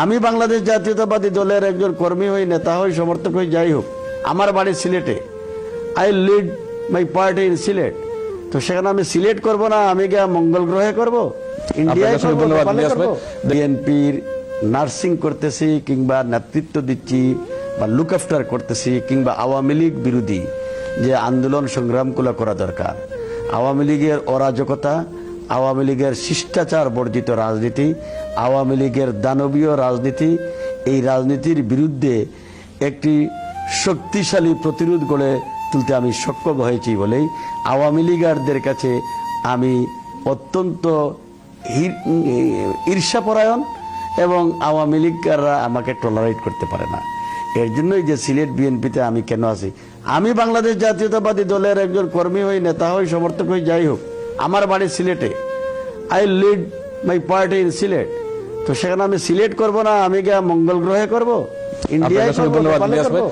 আমি বাংলাদেশ জাতীয়তাবাদী দলের একজন কর্মী হই, নেতা হই, সমর্থক হই, যাই হোক, আমার বাড়ি সিলেটে। I lead my party in Sylhet. তো সেখানে আমি সিলেট করব না, আমি গিয়ে মঙ্গল গ্রহে করব, ইন্ডিয়ায় করব, নেপালে করব। বিএনপির নার্সিং করতেছি কিংবা নেতৃত্ব দিচ্ছি বা লুক আফটার করতেছি, কিংবা আওয়ামী লীগ বিরোধী যে আন্দোলন সংগ্রামগুলো করা দরকার, আওয়ামী লীগের অরাজকতা, আওয়ামী লীগের শিষ্টাচার বর্জিত রাজনীতি, আওয়ামী লীগের দানবীয় রাজনীতি, এই রাজনীতির বিরুদ্ধে একটি শক্তিশালী প্রতিরোধ গড়ে তুলতে আমি সক্ষম হয়েছি বলেই আওয়ামী লীগারদের কাছে আমি অত্যন্ত ঈর্ষাপরায়ণ এবং আওয়ামী লীগাররা আমাকে টলারেট করতে পারে না। এর জন্যই যে সিলেট বিএনপিতে আমি কেন আছি, আমি বাংলাদেশ জাতীয়তাবাদী দলের একজন কর্মী হই, নেতা হই, সমর্থক হই, যাই হোক, আমার বাড়ি সিলেটে। I lead my party in Sylhet. তো সেখানে আমি সিলেট করব না, আমি গিয়ে মঙ্গল গ্রহে করব, ইন্ডিয়ায় করব, নেপালে করব।